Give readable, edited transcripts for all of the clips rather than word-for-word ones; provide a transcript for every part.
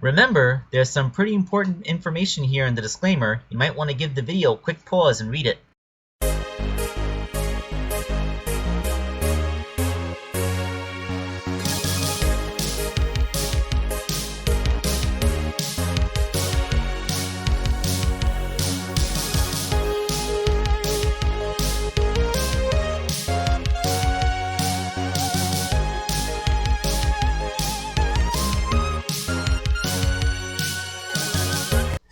Remember, there's some pretty important information here in the disclaimer. You might want to give the video a quick pause and read it.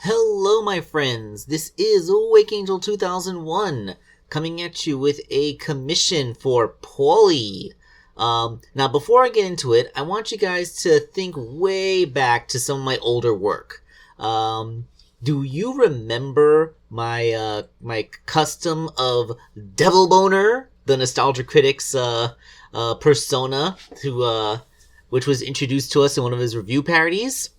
Hello my friends, this is Awake Angel 2001 coming at you with a commission for Paulie. Now before I get into it, I want you guys to think way back to some of my older work. Do you remember my my custom of Devil Boner, the Nostalgia Critics persona, which was introduced to us in one of his review parodies?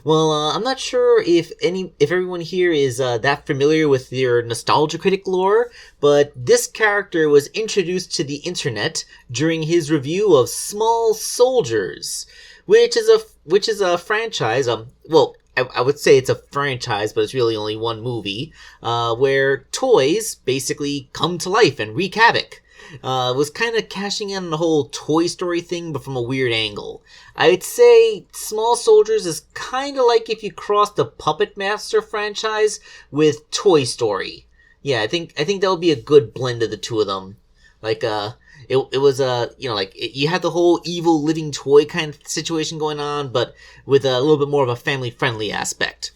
Well, I'm not sure if everyone here is that familiar with your Nostalgia Critic lore, but this character was introduced to the internet during his review of Small Soldiers, which is a franchise. Well, I would say it's a franchise, but it's really only one movie, where toys basically come to life and wreak havoc. Was kind of cashing in on the whole Toy Story thing, but from a weird angle. I'd say Small Soldiers is kind of like if you crossed the Puppet Master franchise with Toy Story. Yeah, I think that would be a good blend of the two of them. Like, it was you had the whole evil living toy kind of situation going on, but with a little bit more of a family-friendly aspect.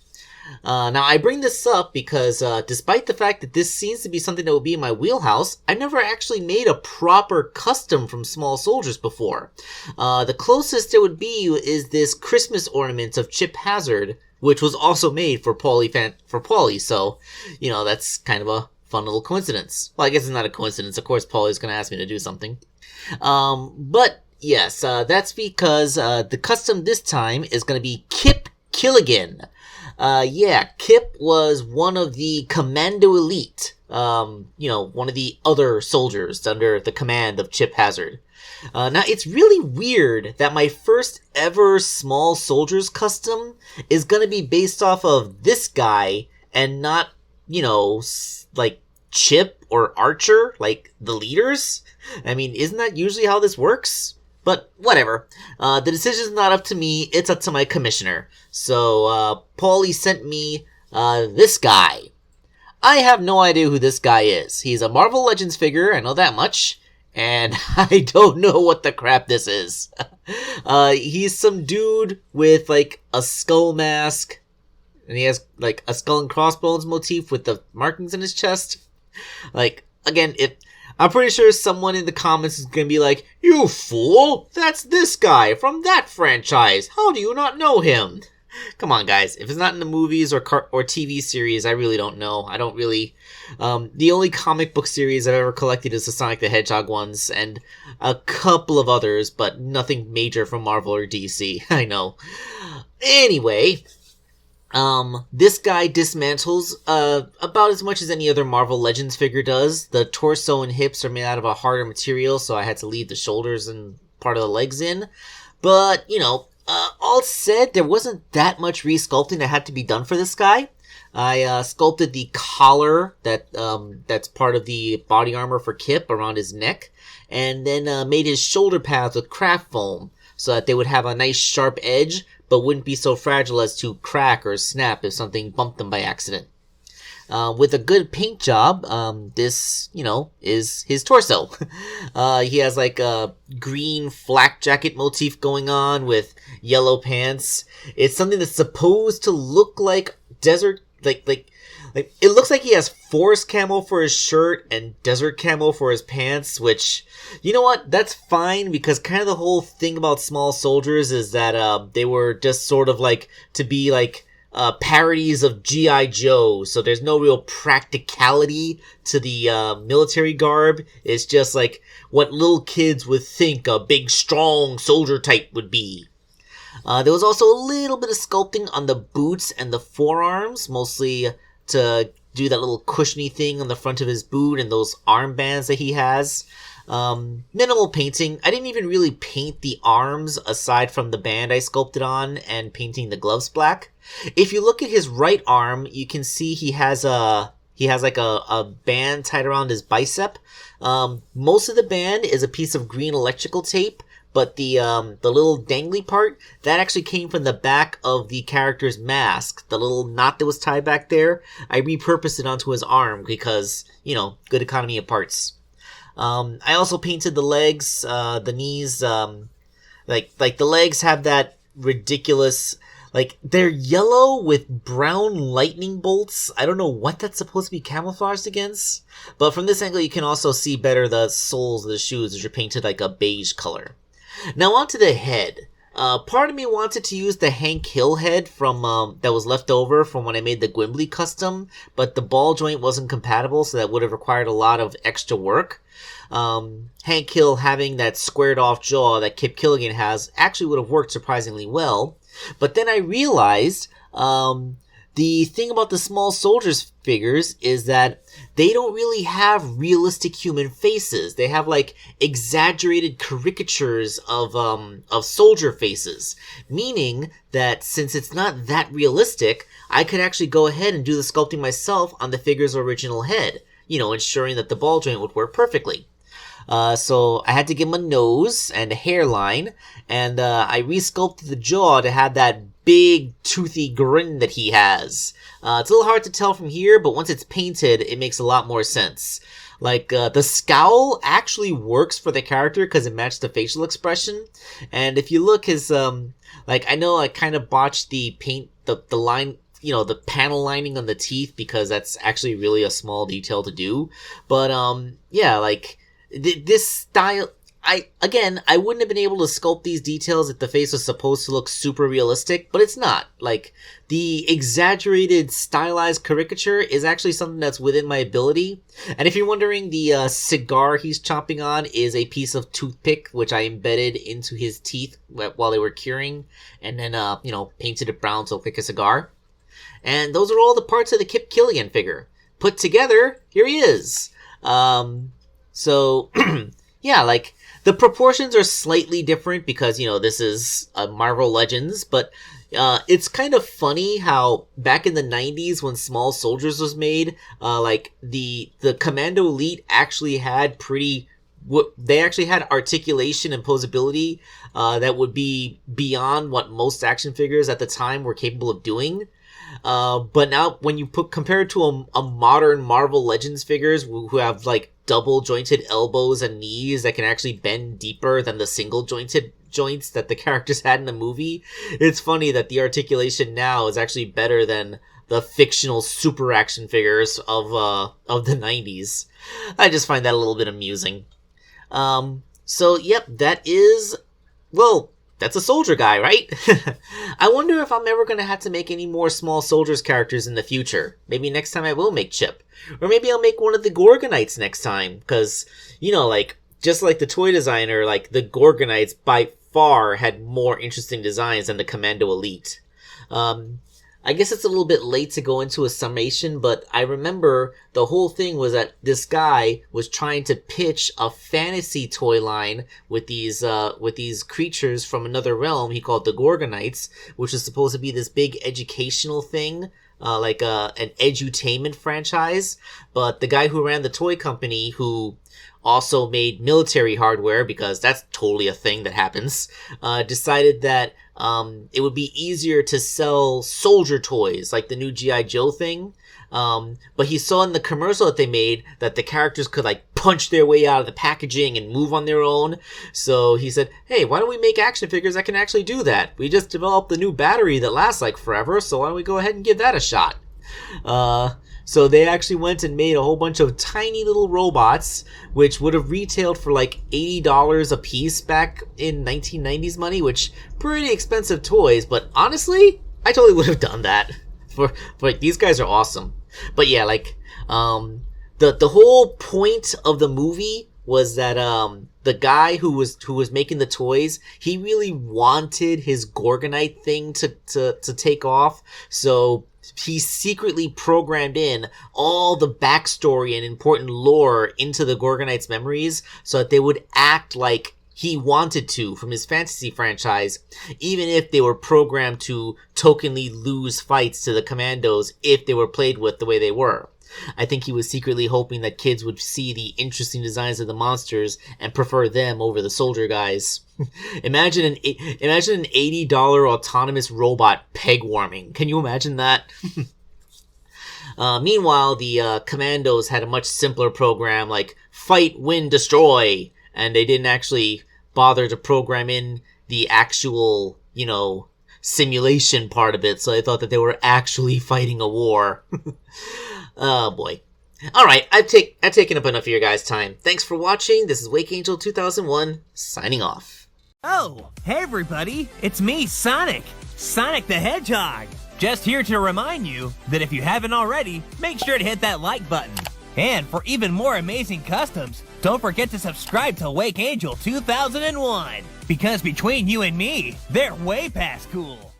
Now, I bring this up because, despite the fact that this seems to be something that would be in my wheelhouse, I've never actually made a proper custom from Small Soldiers before. The closest it would be is this Christmas ornament of Chip Hazard, which was also made for Paulie, so, that's kind of a fun little coincidence. Well, I guess it's not a coincidence, of course Paulie's gonna ask me to do something. But, yes, that's because, the custom this time is gonna be Kip Killigan. Kip was one of the Commando Elite, one of the other soldiers under the command of Chip Hazard. Now, it's really weird that my first ever Small Soldiers custom is gonna be based off of this guy and not, like Chip or Archer, like the leaders. I mean, isn't that usually how this works? But whatever. The decision's not up to me, it's up to my commissioner. So, Paulie sent me, this guy. I have no idea who this guy is. He's a Marvel Legends figure, I know that much. And I don't know what the crap this is. He's some dude with, like, a skull mask. And he has, like, a skull and crossbones motif with the markings in his chest. Like, again, I'm pretty sure someone in the comments is gonna be like, "You fool! That's this guy from that franchise! How do you not know him?" Come on, guys. If it's not in the movies or TV series, I really don't know. I don't really... the only comic book series I've ever collected is the Sonic the Hedgehog ones, and a couple of others, but nothing major from Marvel or DC. I know. Anyway... this guy dismantles, about as much as any other Marvel Legends figure does. The torso and hips are made out of a harder material, so I had to leave the shoulders and part of the legs in. But, all said, there wasn't that much resculpting that had to be done for this guy. I, sculpted the collar that's part of the body armor for Kip around his neck, and then, made his shoulder pads with craft foam, so that they would have a nice sharp edge, but wouldn't be so fragile as to crack or snap if something bumped them by accident. With a good paint job, this, is his torso. He has like a green flak jacket motif going on with yellow pants. It's something that's supposed to look like desert, like it looks like he has forest camo for his shirt and desert camo for his pants, which, you know what, that's fine, because kind of the whole thing about Small Soldiers is that, they were just sort of like, to be like, parodies of G.I. Joe, so there's no real practicality to the, military garb. It's just like, what little kids would think a big, strong soldier type would be. There was also a little bit of sculpting on the boots and the forearms, mostly to do that little cushiony thing on the front of his boot and those armbands that he has. Minimal painting. I didn't even really paint the arms aside from the band I sculpted on and painting the gloves black. If you look at his right arm, you can see he has like a band tied around his bicep. Most of the band is a piece of green electrical tape, but the little dangly part, that actually came from the back of the character's mask. The little knot that was tied back there, I repurposed it onto his arm because, good economy of parts. I also painted the legs, the knees, like the legs have that ridiculous, like, they're yellow with brown lightning bolts. I don't know what that's supposed to be camouflaged against, but from this angle you can also see better the soles of the shoes, which are painted like a beige color. Now onto the head. Part of me wanted to use the Hank Hill head from that was left over from when I made the Gwimbly custom, but the ball joint wasn't compatible, so that would have required a lot of extra work. Hank Hill having that squared off jaw that Kip Killigan has actually would have worked surprisingly well. But then I realized the thing about the small soldiers figures is that they don't really have realistic human faces. They have like exaggerated caricatures of soldier faces, meaning that since it's not that realistic, I could actually go ahead and do the sculpting myself on the figure's original head, ensuring that the ball joint would work perfectly. So I had to give him a nose and a hairline, and I resculpted the jaw to have that big toothy grin that he has. It's a little hard to tell from here, but once it's painted, it makes a lot more sense. Like, the scowl actually works for the character because it matched the facial expression. And if you look his, I know I kind of botched the paint, the line, the panel lining on the teeth because that's actually really a small detail to do. But, this style, I wouldn't have been able to sculpt these details if the face was supposed to look super realistic, but it's not. Like, the exaggerated stylized caricature is actually something that's within my ability. And if you're wondering, the cigar he's chomping on is a piece of toothpick, which I embedded into his teeth while they were curing, and then, painted it brown to look like a cigar. And those are all the parts of the Kip Killigan figure. Put together, here he is. So, yeah, like, the proportions are slightly different because, this is Marvel Legends, but it's kind of funny how back in the 90s when Small Soldiers was made, the Commando Elite actually had they actually had articulation and posability that would be beyond what most action figures at the time were capable of doing. But now when you compare it to a modern Marvel Legends figures who have like double jointed elbows and knees that can actually bend deeper than the single jointed joints that the characters had in the movie, it's funny that the articulation now is actually better than the fictional super action figures of the 90s. I just find that a little bit amusing. So yep, that's a soldier guy, right? I wonder if I'm ever going to have to make any more Small Soldiers characters in the future. Maybe next time I will make Chip. Or maybe I'll make one of the Gorgonites next time. Because, just like the toy designer, the Gorgonites by far had more interesting designs than the Commando Elite. I guess it's a little bit late to go into a summation, but I remember the whole thing was that this guy was trying to pitch a fantasy toy line with these creatures from another realm he called the Gorgonites, which is supposed to be this big educational thing, an edutainment franchise. But the guy who ran the toy company, who also made military hardware, because that's totally a thing that happens, decided that it would be easier to sell soldier toys, like the new G.I. Joe thing. But he saw in the commercial that they made that the characters could punch their way out of the packaging and move on their own. So he said, hey, why don't we make action figures that can actually do that? We just developed the new battery that lasts forever, so why don't we go ahead and give that a shot? So they actually went and made a whole bunch of tiny little robots, which would have retailed for $80 a piece back in 1990s money, which pretty expensive toys. But honestly, I totally would have done that. For these guys are awesome. But yeah, the whole point of the movie was that the guy who was making the toys, he really wanted his Gorgonite thing to take off. So he secretly programmed in all the backstory and important lore into the Gorgonites' memories so that they would act like he wanted to from his fantasy franchise, even if they were programmed to tokenly lose fights to the Commandos if they were played with the way they were. I think he was secretly hoping that kids would see the interesting designs of the monsters and prefer them over the soldier guys. Imagine an $80 autonomous robot peg warming. Can you imagine that? Meanwhile, the Commandos had a much simpler program like fight, win, destroy, and they didn't actually bother to program in the actual, simulation part of it, so I thought that they were actually fighting a war. Oh boy. Alright, I've taken up enough of your guys' time. Thanks for watching. This is Wake Angel 2001, signing off. Oh, hey everybody, it's me, Sonic the Hedgehog. Just here to remind you that if you haven't already, make sure to hit that like button. And for even more amazing customs, don't forget to subscribe to Wake Angel 2001. Because between you and me, they're way past cool.